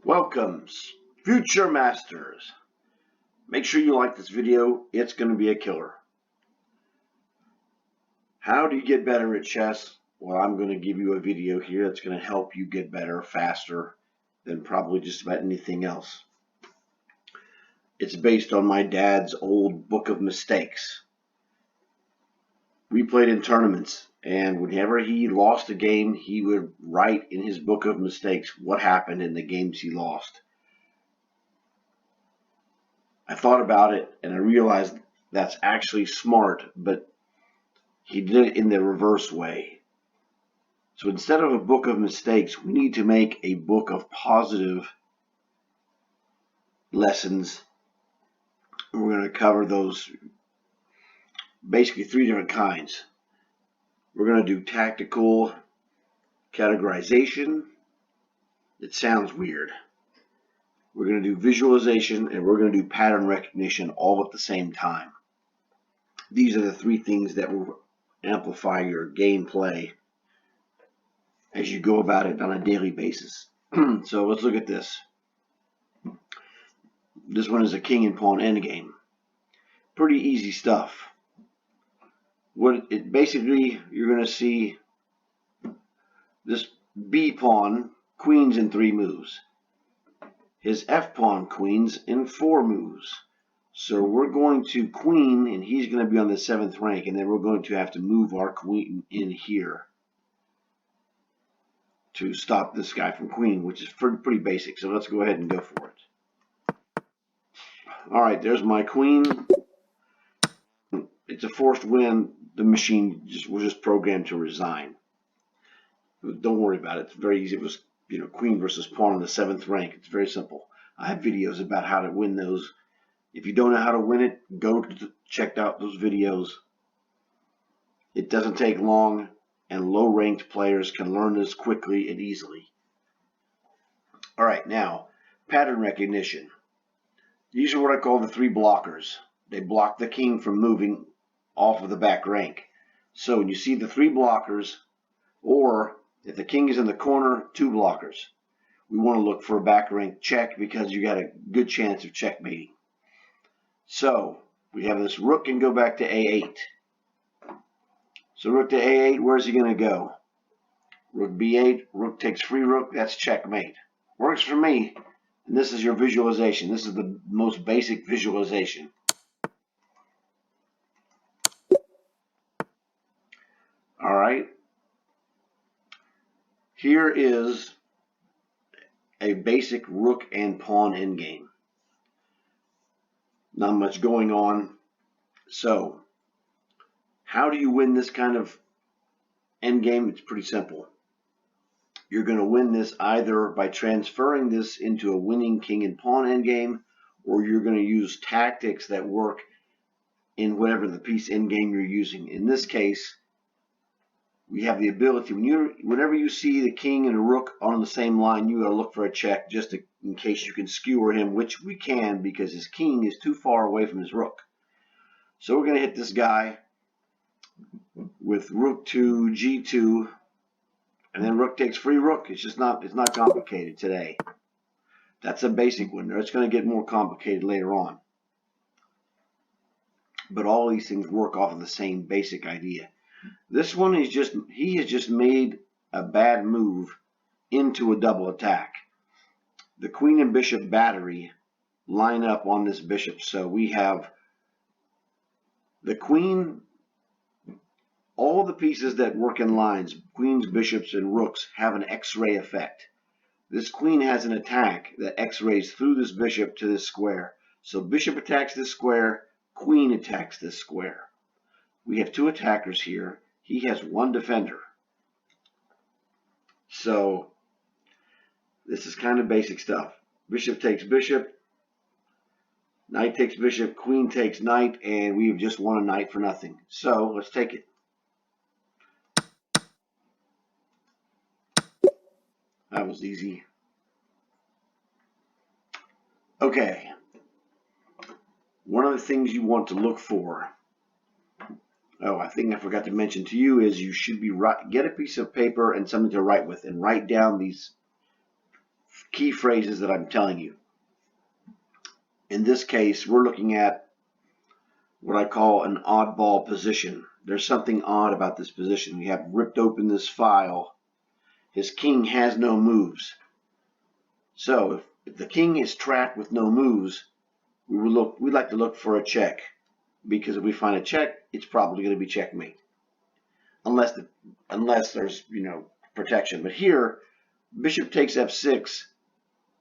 Welcomes, future masters. Make sure you like this video. It's going to be a killer. How do you get better at chess? Well, I'm going to give you a video here that's going to help you get better faster than probably just about anything else. It's based on my dad's old book of mistakes. We played in tournaments, and whenever he lost a game, he would write in his book of mistakes what happened in the games he lost. I thought about it and I realized that's actually smart, but he did it in the reverse way. So instead of a book of mistakes, we need to make a book of positive lessons. We're going to cover those basically three different kinds. We're going to do tactical categorization. It sounds weird. We're going to do visualization, and we're going to do pattern recognition all at the same time. These are the three things that will amplify your gameplay as you go about it on a daily basis. So let's look at this. This one is a king and pawn endgame. Pretty easy stuff. Basically, you're going to see this B pawn queens in 3 moves. His F pawn queens in 4 moves. So we're going to queen, and he's going to be on the 7th rank, and then we're going to have to move our queen in here to stop this guy from queen, which is pretty basic. So let's go ahead and go for it. All right, there's my queen. It's a forced win. The machine was just programmed to resign. Don't worry about it. It's very easy. It was queen versus pawn on the 7th rank. It's very simple. I have videos about how to win those. If you don't know how to win it, go check out those videos. It doesn't take long, and low-ranked players can learn this quickly and easily. All right, now, pattern recognition. These are what I call the 3 blockers. They block the king from moving off of the back rank. So when you see the 3 blockers, or if the king is in the corner, 2 blockers. We want to look for a back rank check because you got a good chance of checkmating. So we have this rook can go back to A8. So rook to A8, where's he going to go? Rook B8, rook takes free rook, that's checkmate. Works for me. And this is your visualization. This is the most basic visualization. All right. Here is a basic rook and pawn endgame. Not much going on. So, how do you win this kind of endgame? It's pretty simple. You're going to win this either by transferring this into a winning king and pawn endgame, or you're going to use tactics that work in whatever the piece endgame you're using. In this case, we have the ability, whenever you see the king and a rook on the same line, you got to look for a check just in case you can skewer him, which we can because his king is too far away from his rook. So we're going to hit this guy with rook to G2, and then rook takes free rook. It's not complicated today. That's a basic one. It's going to get more complicated later on. But all these things work off of the same basic idea. This one is he has just made a bad move into a double attack. The queen and bishop battery line up on this bishop. So we have the queen, all the pieces that work in lines, queens, bishops, and rooks, have an X-ray effect. This queen has an attack that X-rays through this bishop to this square. So bishop attacks this square, queen attacks this square. We have 2 attackers here. He has 1 defender. So this is kind of basic stuff. Bishop takes bishop. Knight takes bishop. Queen takes knight. And we've just won a knight for nothing. So let's take it. That was easy. Okay. One of the things you want to look for, I think I forgot to mention to you, is you should get a piece of paper and something to write with, and write down these key phrases that I'm telling you. In this case, we're looking at what I call an oddball position. There's something odd about this position. We have ripped open this file. His king has no moves. So if the king is trapped with no moves, we'd like to look for a check, because if we find a check, it's probably going to be checkmate, unless there's protection. But here, bishop takes f6.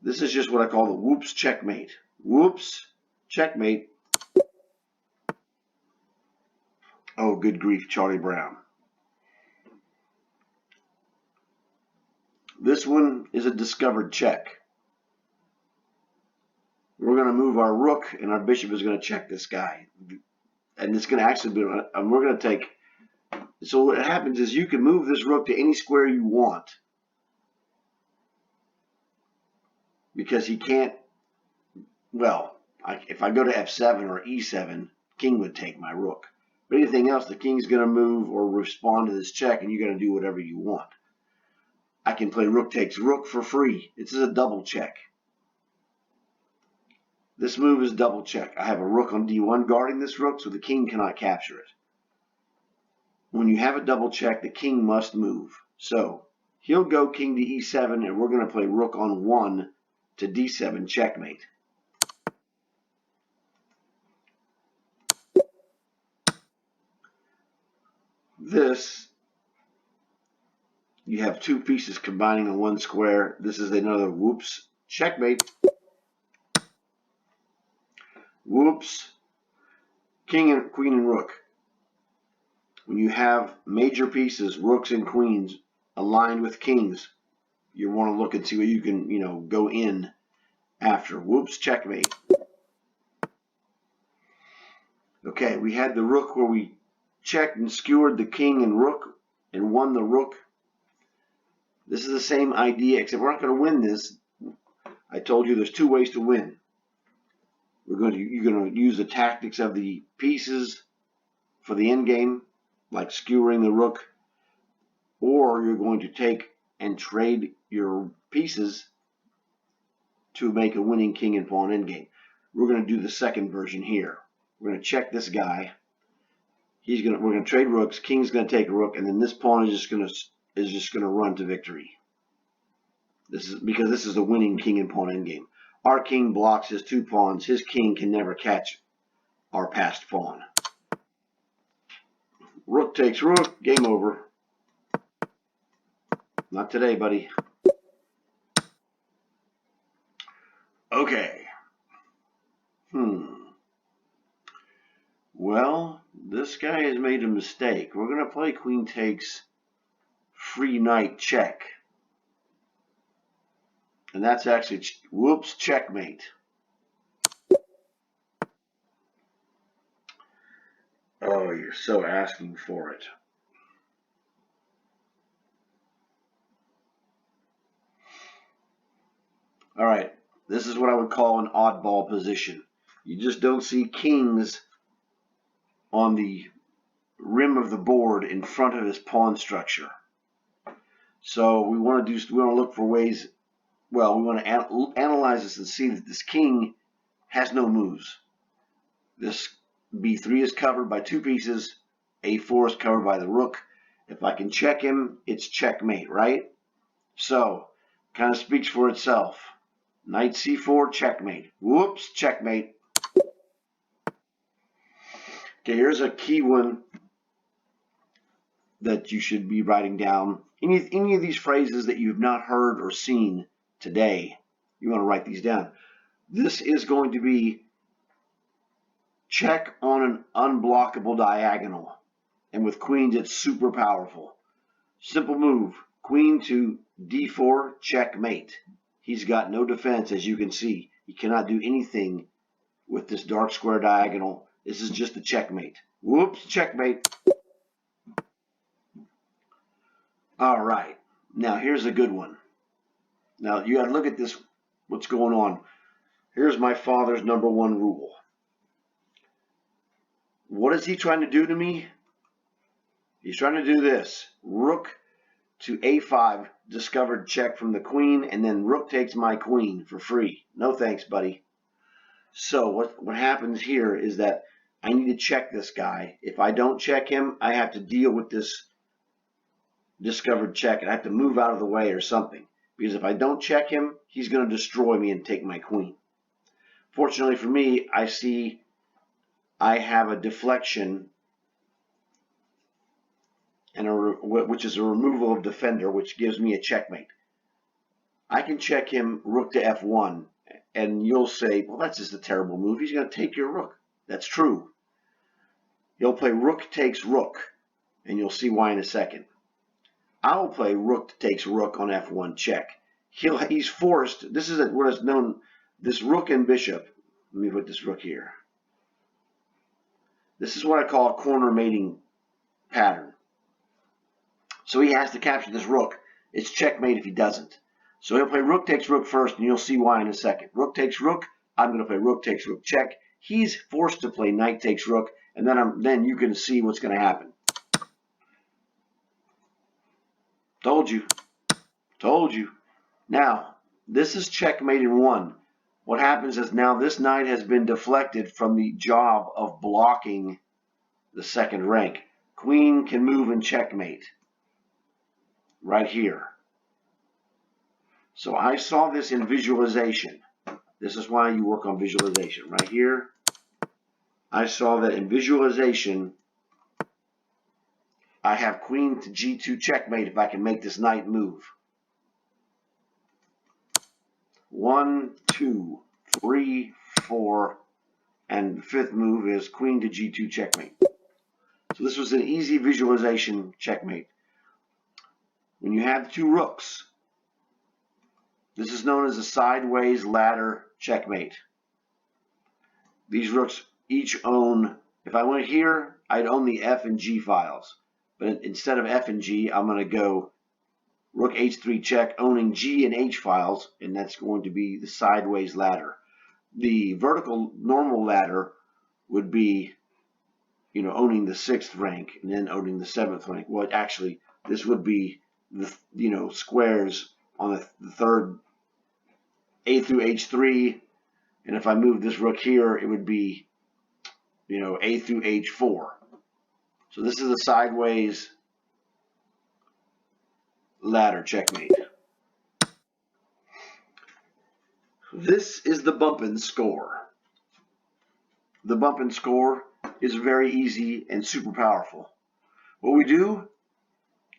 This is just what I call the whoops checkmate. Whoops checkmate. Oh, good grief, Charlie Brown. This one is a discovered check. We're going to move our rook, and our bishop is going to check this guy. And it's going to actually be, and we're going to take, so what happens is you can move this rook to any square you want, because he can't, well, if I go to f7 or e7, king would take my rook. But anything else, the king's going to move or respond to this check, and you're going to do whatever you want. I can play rook takes rook for free. This is a double check. This move is double check. I have a rook on d1 guarding this rook, so the king cannot capture it. When you have a double check, the king must move. So he'll go king to e7, and we're going to play rook on 1 to d7 checkmate. This, you have two pieces combining on one square. This is another whoops checkmate. Whoops, king and queen and rook. When you have major pieces, rooks and queens, aligned with kings, you want to look and see where you can, go in after. Whoops, checkmate. Okay, we had the rook where we checked and skewered the king and rook and won the rook. This is the same idea, except we're not going to win this. I told you there's two ways to win. You're going to use the tactics of the pieces for the end game, like skewering the rook, or you're going to take and trade your pieces to make a winning king and pawn endgame. We're going to do the second version here. We're going to check this guy. We're going to trade rooks. King's going to take a rook, and then this pawn is just going to run to victory. This is a winning king and pawn endgame. Our king blocks his two pawns. His king can never catch our passed pawn. Rook takes rook. Game over. Not today, buddy. Okay. Well, this guy has made a mistake. We're going to play queen takes free knight check. And that's actually, whoops, checkmate. Oh, you're so asking for it. All right, this is what I would call an oddball position. You just don't see kings on the rim of the board in front of his pawn structure. So we want to look for ways. Well, we want to analyze this and see that this king has no moves. This b3 is covered by two pieces. a4 is covered by the rook. If I can check him, it's checkmate, right? So, kind of speaks for itself. Knight c4, checkmate. Whoops, checkmate. Okay, here's a key one that you should be writing down. Any of these phrases that you've not heard or seen today, you want to write these down. This is going to be check on an unblockable diagonal. And with queens, it's super powerful. Simple move. Queen to d4, checkmate. He's got no defense, as you can see. He cannot do anything with this dark square diagonal. This is just a checkmate. Whoops, checkmate. All right. Now, here's a good one. Now, you got to look at this, what's going on. Here's my father's number one rule. What is he trying to do to me? He's trying to do this. Rook to a5, discovered check from the queen, and then rook takes my queen for free. No thanks, buddy. So what happens here is that I need to check this guy. If I don't check him, I have to deal with this discovered check, and I have to move out of the way or something. Because if I don't check him, he's going to destroy me and take my queen. Fortunately for me, I see I have a deflection, and which is a removal of defender, which gives me a checkmate. I can check him rook to f1, and you'll say, well, that's just a terrible move. He's going to take your rook. That's true. He'll play rook takes rook, and you'll see why in a second. I will play rook takes rook on f1 check. He's forced. This is what is known, this rook and bishop. Let me put this rook here. This is what I call a corner mating pattern. So he has to capture this rook. It's checkmate if he doesn't. So he'll play rook takes rook first, and you'll see why in a second. Rook takes rook. I'm going to play rook takes rook check. He's forced to play knight takes rook, and then you can see what's going to happen. Told you. Told you. Now, this is checkmate in one. What happens is now this knight has been deflected from the job of blocking the second rank. Queen can move and checkmate right here. So I saw this in visualization. This is why you work on visualization. Right here, I saw that in visualization, I have queen to g2 checkmate if I can make this knight move. 1, 2, 3, 4, and the fifth move is queen to g2 checkmate. So this was an easy visualization checkmate. When you have two rooks, this is known as a sideways ladder checkmate. These rooks each own, if I went here, I'd own the F and G files. But instead of F and G, I'm going to go rook h3 check, owning G and H files, and that's going to be the sideways ladder. The vertical normal ladder would be, owning the 6th rank and then owning the 7th rank. Well, actually, this would be the, squares on the third, A through H3, and if I move this rook here, it would be, A through H4. So this is a sideways ladder checkmate. This is the bump and score. The bump and score is very easy and super powerful. What we do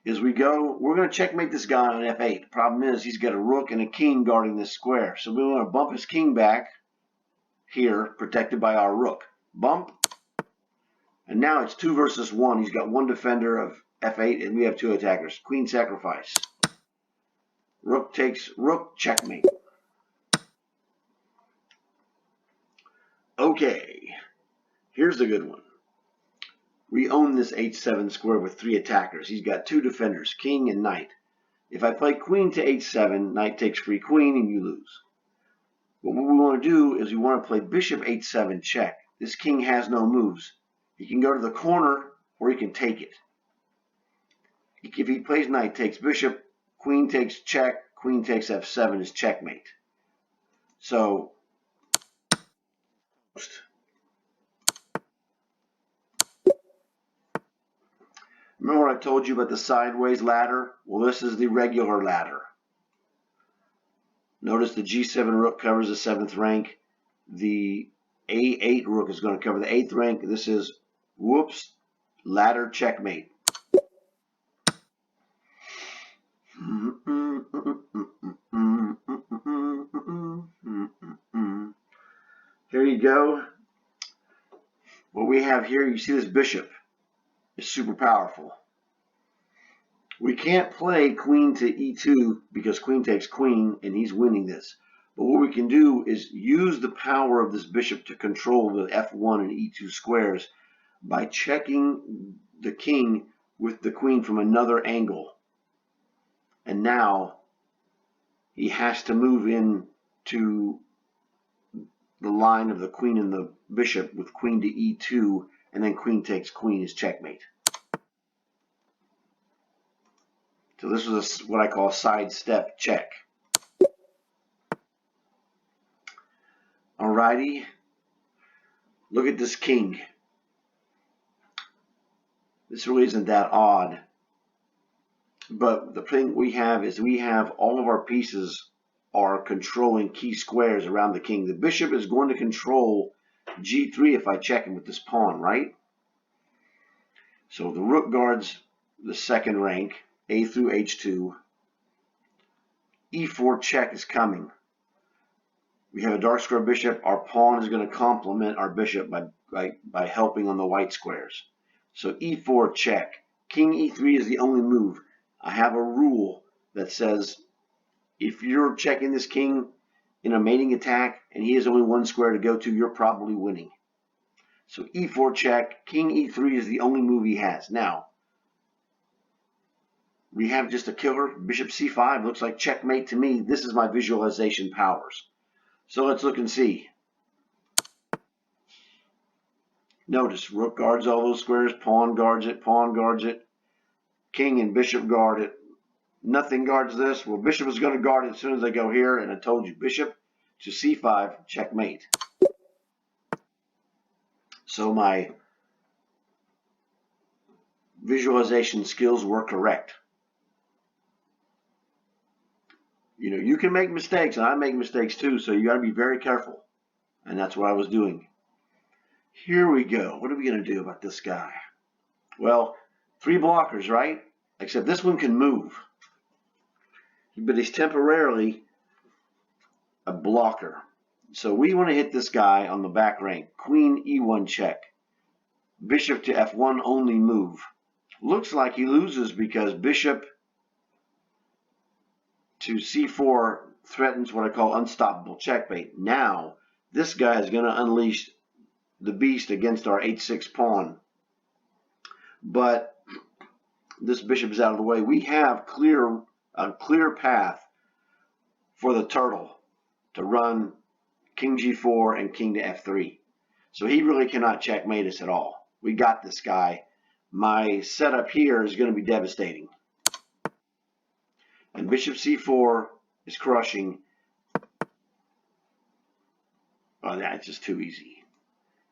is we're going to checkmate this guy on f8. The problem is he's got a rook and a king guarding this square. So we want to bump his king back here, protected by our rook. Bump. And now it's 2 versus 1. He's got one defender of f8, and we have 2 attackers. Queen sacrifice. Rook takes rook, checkmate. Okay, here's the good one. We own this h7 square with 3 attackers. He's got 2 defenders, king and knight. If I play queen to h7, knight takes free queen, and you lose. But what we want to do is we want to play bishop h7 check. This king has no moves. He can go to the corner, or he can take it. If he plays knight takes bishop, queen takes check, queen takes f7 is checkmate. So, remember what I told you about the sideways ladder? Well, this is the regular ladder. Notice the g7 rook covers the 7th rank. The a8 rook is going to cover the 8th rank. This is, whoops, ladder checkmate. Here you go. What we have here, you see this bishop is super powerful. We can't play queen to e2 because queen takes queen and he's winning this. But what we can do is use the power of this bishop to control the f1 and e2 squares by checking the king with the queen from another angle. And now he has to move in to the line of the queen and the bishop with queen to e2, and then queen takes queen is checkmate. So this was what I call a sidestep check. Alrighty, look at this king. This really isn't that odd. But the thing we have is we have all of our pieces are controlling key squares around the king. The bishop is going to control g3 if I check him with this pawn, right? So the rook guards the second rank, a through h2. e4 check is coming. We have a dark square bishop. Our pawn is going to complement our bishop by helping on the white squares. So e4 check. King e3 is the only move. I have a rule that says if you're checking this king in a mating attack and he has only one square to go to, you're probably winning. So e4 check, king e3 is the only move he has. Now, we have just a killer, bishop c5, looks like checkmate to me. This is my visualization powers. So let's look and see. Notice, rook guards all those squares, pawn guards it, king and bishop guard it. Nothing guards this. Well, bishop is going to guard it as soon as I go here, and I told you, bishop to c5, checkmate. So my visualization skills were correct. You know, you can make mistakes, and I make mistakes too, so you got to be very careful. And that's what I was doing. Here we go. What are we going to do about this guy? Well, 3 blockers, right? Except this one can move. But he's temporarily a blocker. So we want to hit this guy on the back rank. Queen e1 check. Bishop to f1 only move. Looks like he loses because bishop to c4 threatens what I call unstoppable checkmate. Now, this guy is going to unleash the beast against our h6 pawn. But this bishop is out of the way. We have a clear path for the turtle to run king g4 and king to f3. So he really cannot checkmate us at all. We got this guy. My setup here is going to be devastating. And bishop c4 is crushing. Oh, that's just too easy.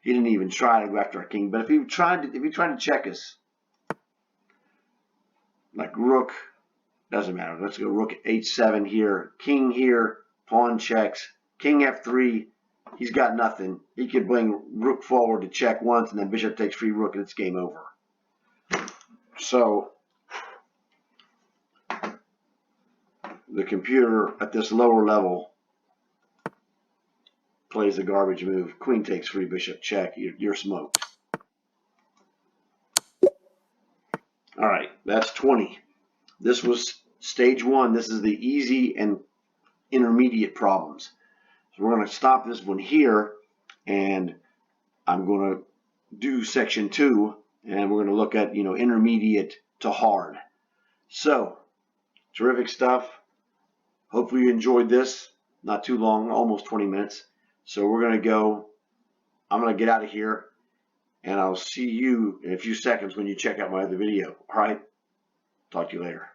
He didn't even try to go after our king. But if he tried to check us, like rook, doesn't matter. Let's go rook h7 here, king here, pawn checks, king f3. He's got nothing. He could bring rook forward to check once, and then bishop takes free rook, and it's game over. So the computer at this lower level plays the garbage move. Queen takes free bishop check. You're smoked. All right, that's 20. This was stage 1. This is the easy and intermediate problems. So we're going to stop this one here, and I'm going to do section 2, and we're going to look at, intermediate to hard. So, terrific stuff. Hopefully you enjoyed this. Not too long, almost 20 minutes. So we're going to go. I'm going to get out of here, and I'll see you in a few seconds when you check out my other video. All right? Talk to you later.